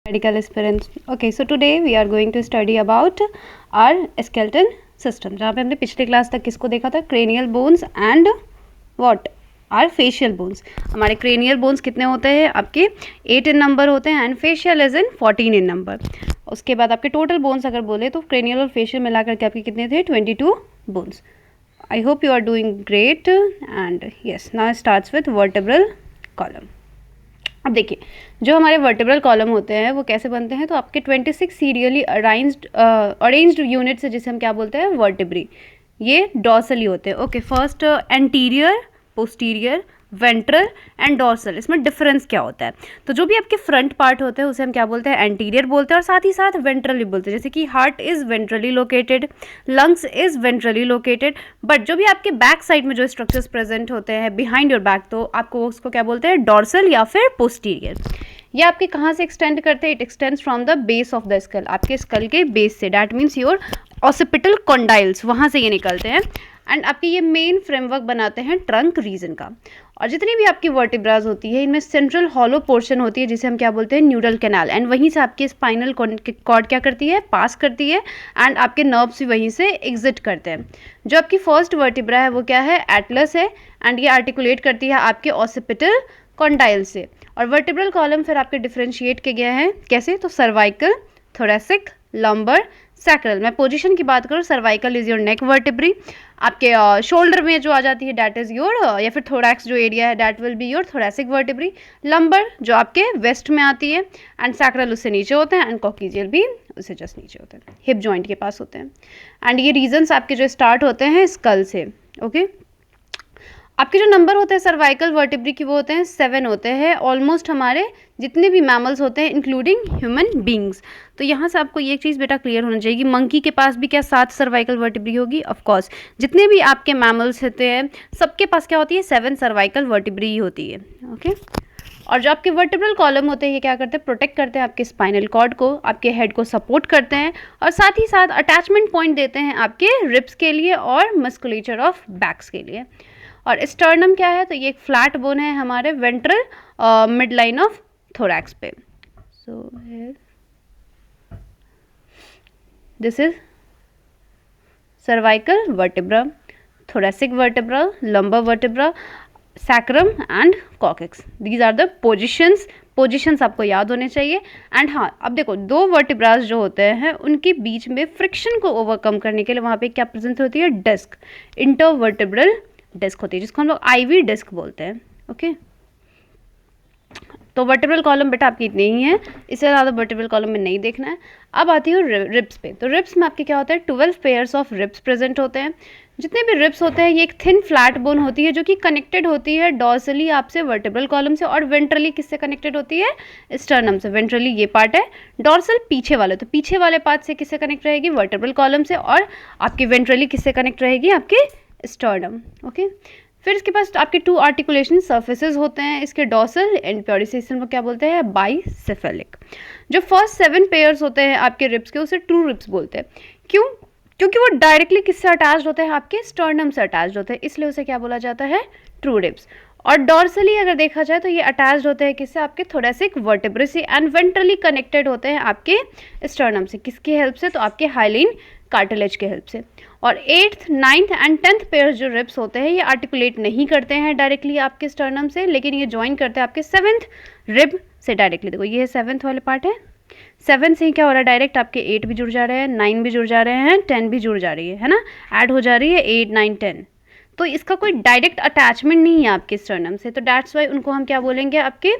Medical aspirants. Okay, so today we are going to study about our skeleton system. जहाँ पे हमने पिछले class तक किसको देखा था, cranial bones and what our facial bones. हमारे cranial bones कितने होते हैं आपके 8 in number होते हैं and facial is in 14 in number. उसके बाद आपके total bones अगर बोले तो cranial और facial मिला करके आपके कितने थे 22 bones. I hope you are doing great and yes, now it starts with vertebral column. अब देखिए जो हमारे वर्टिब्रल कॉलम होते हैं वो कैसे बनते हैं, तो आपके 26 सीरियली अरेंज्ड यूनिट्स है जिसे हम क्या बोलते हैं वर्टिब्री. ये डॉर्सली होते हैं. Okay, first anterior, posterior, ventral and dorsal. इसमें डिफरेंस क्या होता है, तो जो भी आपके फ्रंट पार्ट होते हैं उसे हम क्या बोलते हैं एंटीरियर बोलते हैं और साथ ही साथ वेंट्रली बोलते हैं. जैसे कि heart is ventrally located, lungs is ventrally located. But जो भी आपके बैक साइड में जो स्ट्रक्चर्स प्रेजेंट होते हैं बिहाइंड योर बैक, तो आपको उसको क्या बोलते हैं डॉर्सल या फिर पोस्टीरियर. ये आपके कहाँ से एक्सटेंड करते हैं, it extends from the base of the skull. आपके स्कल के बेस से, that means your occipital condyles, वहाँ से ये निकलते हैं. एंड आपके ये मेन फ्रेमवर्क बनाते हैं ट्रंक रीजन का. और जितनी भी आपकी वर्टिब्राज होती है इनमें सेंट्रल हॉलो पोर्शन होती है जिसे हम क्या बोलते हैं न्यूरल कैनाल. एंड वहीं से आपकी स्पाइनल कॉर्ड क्या करती है, पास करती है. एंड आपके नर्व्स भी वहीं से एग्जिट करते हैं. जो आपकी फर्स्ट वर्टिब्रा है वो क्या है, एटलस है. एंड ये आर्टिकुलेट करती है आपके ऑसिपिटल कॉन्डाइल से. और वर्टिब्रल कॉलम फिर आपके डिफ्रेंशिएट किए गए हैं कैसे, तो सर्वाइकल, थोरेसिक, लंबर, सैक्रल. मैं पोजीशन की बात करूँ, cervical is your neck vertebrae. आपके शोल्डर में जो आ जाती है डैट इज योर या फिर थोरैक्स जो एरिया है that will be your thoracic vertebrae. Lumbar जो आपके वेस्ट में आती है. एंड सैक्रल उससे नीचे होते हैं. एंड कॉक्सियल भी उससे जस्ट नीचे होते हैं, हिप जॉइंट के पास होते हैं. एंड ये रीजन्स आपके जो स्टार्ट होते हैं स्कल से. ओके, आपके जो नंबर होते हैं सर्वाइकल वर्टिब्री की वो होते हैं 7 होते हैं. ऑलमोस्ट हमारे जितने भी मैमल्स होते हैं इंक्लूडिंग ह्यूमन बींग्स. तो यहाँ से आपको ये चीज़ बेटा क्लियर होना चाहिए कि मंकी के पास भी क्या 7 सर्वाइकल वर्टिब्री होगी. ऑफकोर्स जितने भी आपके मैमल्स होते हैं सबके पास क्या होती है 7 सर्वाइकल वर्टिब्री होती है. ओके, और जो आपके वर्टिब्रल कॉलम होते हैं ये क्या करते हैं, प्रोटेक्ट करते हैं आपके स्पाइनल कॉर्ड को, आपके हेड को सपोर्ट करते हैं और साथ ही साथ अटैचमेंट पॉइंट देते हैं आपके रिब्स के लिए और मस्कुलेचर ऑफ बैक्स के लिए. और स्टर्नम क्या है, तो ये एक फ्लैट बोन है हमारे ventral mid line of thorax पे. So this is cervical vertebra, thoracic vertebra, lumbar vertebra, sacrum and coccyx. These are the positions आपको याद होने चाहिए. एंड हाँ, अब देखो दो वर्टिब्रास जो होते हैं उनके बीच में फ्रिक्शन को ओवरकम करने के लिए वहाँ पे क्या प्रेजेंट होती है, डिस्क, इंटरवर्टिब्रल डिस्क होती है जिसको हम लोग आईवी डिस्क बोलते हैं. ओके, तो वर्टिब्रल कॉलम बेटा आपकी इतनी ही है, इससे ज़्यादा वर्टिब्रल कॉलम में नहीं देखना है. अब आती है रिब्स पे. तो रिब्स में आपके क्या होता है 12 पेयर्स ऑफ रिब्स प्रेजेंट होते हैं. जितने भी रिब्स होते हैं ये एक थिन फ्लैट बोन होती है जो कि कनेक्टेड होती है डॉर्सली आपसे वर्टिब्रल कॉलम से और वेंट्रली किससे कनेक्टेड होती है, स्टर्नम से. वेंट्रली ये पार्ट है, डॉर्सल पीछे वाले, तो पीछे वाले पार्ट से किससे कनेक्ट रहेगी वर्टिब्रल कॉलम से. और आपकी वेंट्रली किससे कनेक्ट रहेगी, आपके स्टर्नम. ओके, फिर इसके पास आपके 2 आर्टिकुलेशन सर्फेसेस होते हैं इसके डॉर्सल एंड पेरिसेसियल को क्या बोलते हैं बाइसेफेलिक. जो फर्स्ट 7 पेयर्स होते हैं आपके रिब्स के उसे ट्रू रिब्स बोलते हैं. क्यों, क्योंकि वो डायरेक्टली किससे अटैच्ड होते हैं, आपके स्टर्नम से अटैच्ड होते हैं, इसलिए उसे क्या बोला जाता है ट्रू रिब्स. और डॉर्सली अगर देखा जाए तो ये अटैच्ड होते हैं किससे, आपके थोरेसिक वर्टिब्रे से. एंड वेंट्रली कनेक्टेड होते हैं आपके स्टर्नम से. किसकी हेल्प से, तो आपके हाइलिन कार्टिलेज के हेल्प से. और 8th, 9th and 10th pair जो रिब्स होते हैं ये आर्टिकुलेट नहीं करते हैं डायरेक्टली आपके स्टर्नम से, लेकिन ये ज्वाइन करते हैं आपके 7th रिब से डायरेक्टली. देखो ये 7th वाले पार्ट है, 7 से ही क्या हो रहा है डायरेक्ट आपके 8 भी जुड़ जा रहे हैं, 9 भी जुड़ जा रहे हैं, 10 भी जुड़ जा रही है ना, ऐड हो जा रही है 8, 9, 10. तो इसका कोई डायरेक्ट अटैचमेंट नहीं है आपके स्टर्नम से, तो डैट्स वाई उनको हम क्या बोलेंगे, आपके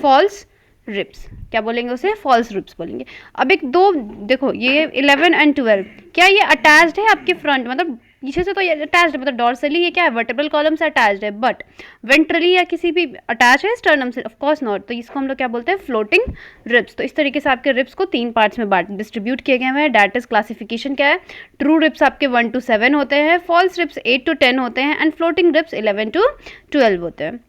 फॉल्स रिब्स. क्या बोलेंगे उसे, फॉल्स रिब्स बोलेंगे. अब एक दो देखो ये 11 एंड 12 क्या ये अटैच्ड है आपके फ्रंट, मतलब पीछे से तो ये अटैच्ड है, मतलब डॉर्सली ये क्या है वर्टिब्रल कॉलम से अटैच्ड है, बट वेंट्रली या किसी भी अटैच है स्टर्नम से, ऑफ कोर्स नॉट. तो इसको हम लोग क्या बोलते हैं फ्लोटिंग रिब्स. तो इस तरीके से आपके रिब्स को 3 पार्ट्स में डिस्ट्रीब्यूट किए गए हैं. डैट इज क्लासिफिकेशन क्या है, ट्रू रिब्स आपके 1 to 7 होते हैं, फॉल्स रिब्स 8 to 10 होते हैं एंड फ्लोटिंग रिब्स 11 to 12 होते हैं.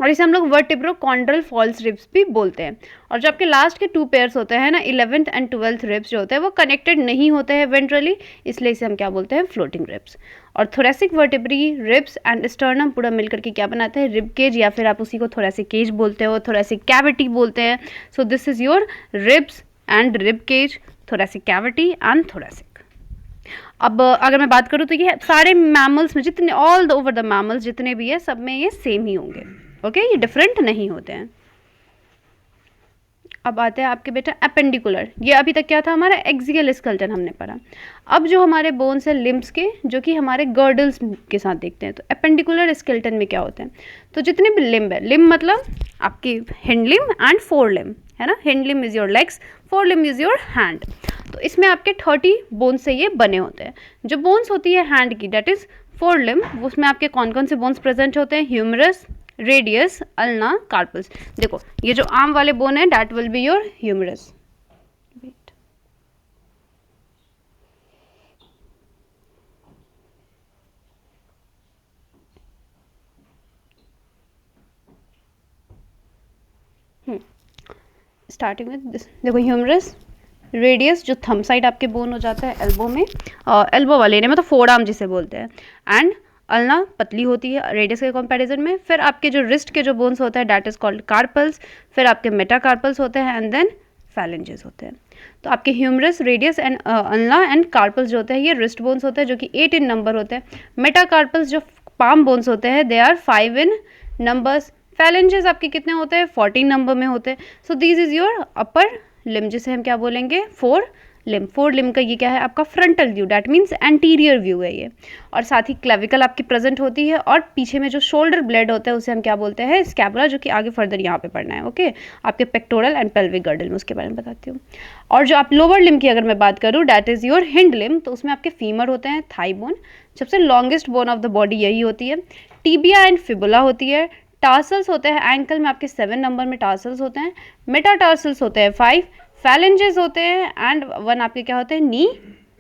और इसे हम लोग वर्टिब्रोकॉन्ड्रल फॉल्स रिब्स भी बोलते हैं। और जो आपके लास्ट के 2 पेयर्स होते हैं ना, 11th एंड 12th रिब्स जो होते हैं वो कनेक्टेड नहीं होते हैं वेंट्रली, इसलिए इसे हम क्या बोलते हैं, फ्लोटिंग रिब्स। और thoracic vertebrae, ribs and sternum पूरा मिलकर के क्या बनाते हैं, रिब केज, या फिर आप उसी को थोरेसिक केज बोलते हो, थोरेसिक कैविटी बोलते हैं। So this is your ribs and rib cage, thoracic cavity and thoracic. अब अगर मैं बात करूँ तो ये सारे मैमल्स में जितने, ऑल ओवर द मैमल्स जितने भी है सब में ये सेम ही होंगे, ओके, ये डिफरेंट नहीं होते हैं। अब आते हैं आपके बेटा एपेंडिकुलर। ये अभी तक क्या था हमारा, एक्सियल स्केलेटन हमने पढ़ा। अब जो हमारे बोन्स है लिम्ब्स के, जो कि हमारे गर्डल्स के साथ देखते हैं, तो एपेंडिकुलर स्केलेटन में क्या होते हैं, तो जितने भी लिम्ब है, लिम्ब मतलब आपकी hind limb and four limb है ना, hind limb is your legs, four limb is your hand. तो इसमें आपके 30 बोन्स से ये बने होते हैं। जो बोन्स होती है हैंड की, डेट इज फोर लिम्ब, उसमें आपके कौन कौन से बोन्स प्रेजेंट होते हैं, ह्यूमरस, रेडियस, अल्ना, कार्पल्स। देखो ये जो आर्म वाले बोन है that will be your humerus. Starting with this, देखो ह्यूमरस, रेडियस जो थंब साइड आपके बोन हो जाता है एल्बो में, एल्बो वाले ने मतलब फोर आर्म जिसे बोलते हैं, एंड अल्ना पतली होती है रेडियस के कंपैरिजन में। फिर आपके जो रिस्ट के जो बोन्स होते हैं दैट इज कॉल्ड कार्पल्स, फिर आपके मेटाकार्पल्स होते हैं एंड देन फैलेंजेस होते हैं। तो आपके humerus, radius and ulna and carpals जो होते हैं ये रिस्ट बोन्स होते हैं जो कि 8 इन नंबर होते हैं। मेटाकार्पल्स जो पाम बोन्स होते हैं they are 5 in numbers. Phalanges आपके कितने होते हैं, 14 नंबर में होते हैं। So this is your upper limb, जिसे हम क्या बोलेंगे, फोर लिम्ब। फोर लिम्ब का ये क्या है आपका frontal view, that means anterior view है ये। और साथ ही क्लेविकल आपकी प्रेजेंट होती है, और पीछे में जो शोल्डर ब्लेड होता है उसे हम क्या बोलते हैं, स्कैपुला, जो कि आगे फर्दर यहाँ पे पढ़ना है, ओके। आपके पेक्टोरल एंड पेल्विक गर्डल में उसके बारे में बताती हूँ। और जो आप लोअर लिम्ब की अगर मैं बात करूँ that is your hind limb, तो उसमें आपके फीमर होते हैं, थाई बोन, सबसे longest bone of the body यही होती है। टीबिया एंड फिबुला होती है। टार्सल्स होते हैं एंकल में आपके 7 नंबर में टार्सल्स होते हैं। मेटाटार्सल्स होते हैं 5। फैलेंजेस होते हैं एंड 1 आपके क्या होते हैं, नी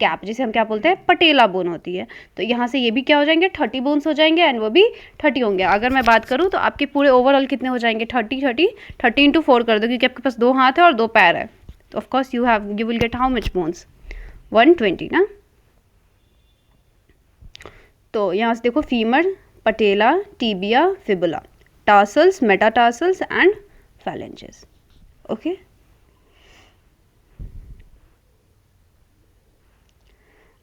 कैप, जिसे हम क्या बोलते हैं, पटेला बोन होती है। तो यहाँ से ये भी क्या हो जाएंगे, 30 बोन्स हो जाएंगे एंड वो भी 30 होंगे। अगर मैं बात करूँ तो आपके पूरे ओवरऑल कितने हो जाएंगे, 30 इंटू 4 कर दो, क्योंकि आपके पास 2 हाथ है और 2 पैर है। तो of course you will get how much bones, 120 ना। तो यहाँ से देखो, femur, patella, tibia, fibula, tarsals, metatarsals and phalanges, okay.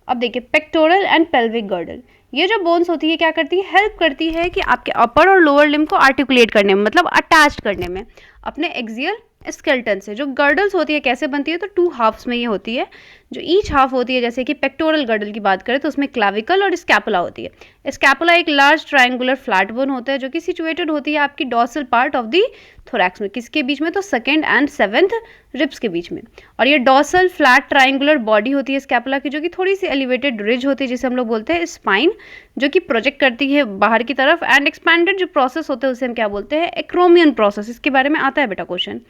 अब देखिए पेक्टोरल एंड पेल्विक गर्डल, ये जो बोन्स होती है क्या करती है, हेल्प करती है कि आपके अपर और लोअर लिम्ब को आर्टिकुलेट करने में, मतलब अटैच करने में अपने एक्सियल स्केलेटन से। जो गर्डल्स होती है कैसे बनती है, तो 2 हाफ्स में ये होती है। जो ईच हाफ होती है, जैसे कि पेक्टोरल गर्डल की बात करें तो उसमें क्लाविकल और स्कैपुला होती है। स्कैपुला एक लार्ज ट्रायंगुलर फ्लैट बोन होता है जो कि सिचुएटेड होती है आपकी dorsal part of the thorax में, किसके बीच में, तो 2nd एंड 7th रिब्स के बीच में। और ये डॉर्सल फ्लैट ट्रायंगुलर बॉडी होती है स्कैपुला की, जो कि थोड़ी सी एलिवेटेड रिज होती है, जिसे हम लोग बोलते हैं स्पाइन, जो कि प्रोजेक्ट करती है बाहर की तरफ। एंड एक्सपैंडेड जो प्रोसेस होता है उसे हम क्या बोलते हैं, एक्रोमियन प्रोसेस, इसके बारे में आता है बेटा क्वेश्चन।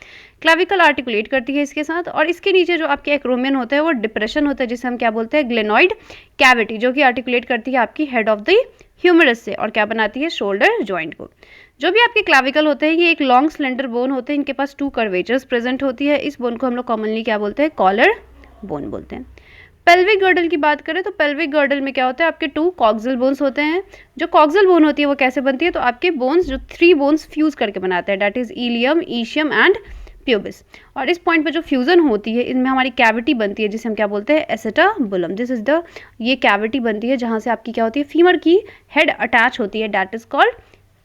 क्लाविकल आर्टिकुलेट करती है इसके साथ, और इसके नीचे जो आपके एक्रोमियन होता है वो डिप्रेशन होता है, जिसे हम क्या बोलते हैं, ग्लेनॉइड कैविटी, जो कि आर्टिकुलेट करती है आपकी हेड ऑफ द ह्यूमरस से, और क्या बनाती है, शोल्डर जॉइंट को। जो भी आपके क्लाविकल होते हैं ये एक लॉन्ग स्लेंडर बोन होते हैं, इनके पास 2 कर्वेचर्स प्रेजेंट होती है। इस बोन को हम लोग कॉमनली क्या बोलते हैं, कॉलर बोन बोलते हैं। पेल्विक गर्डल की बात करें तो पेल्विक गर्डल में क्या होता है, आपके 2 कॉक्सियल बोन्स होते हैं। जो कॉक्सियल बोन होती है वो कैसे बनती है, तो आपके बोन्स जो 3 बोन्स फ्यूज करके बनाते हैं, that is ilium, ischium and pubis. और इस पॉइंट पे जो फ्यूजन होती है इनमें हमारी कैविटी बनती है, जिसे हम क्या बोलते हैं, एसेटाबुलम। दिस इज द, ये कैविटी बनती है जहाँ से आपकी क्या होती है, फीमर की हेड अटैच होती है, दैट इज कॉल्ड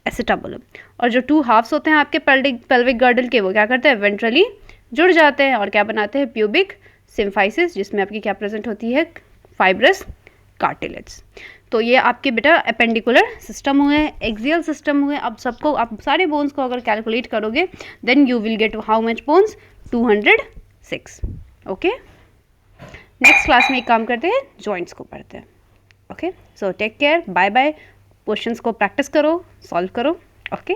एसेटाबुलम। और जो 2 हाफ्स होते हैं आपके पेल्विक गर्डल के, वो क्या करते हैं, वेंट्रली जुड़ जाते हैं और क्या बनाते हैं, प्यूबिक सिम्फाइसिस, जिसमें आपकी क्या प्रेजेंट होती है, फाइब्रस कार्टिलेज। तो ये आपके बेटा एपेंडिकुलर सिस्टम हुए, एक्सियल सिस्टम हुए। अब सबको, आप सारे बोन्स को अगर कैलकुलेट करोगे then you will get how much bones, 206, okay. Next class में एक काम करते हैं, जॉइंट्स को पढ़ते हैं, okay. So take care, bye bye. Questions को प्रैक्टिस करो, सॉल्व करो, ओके।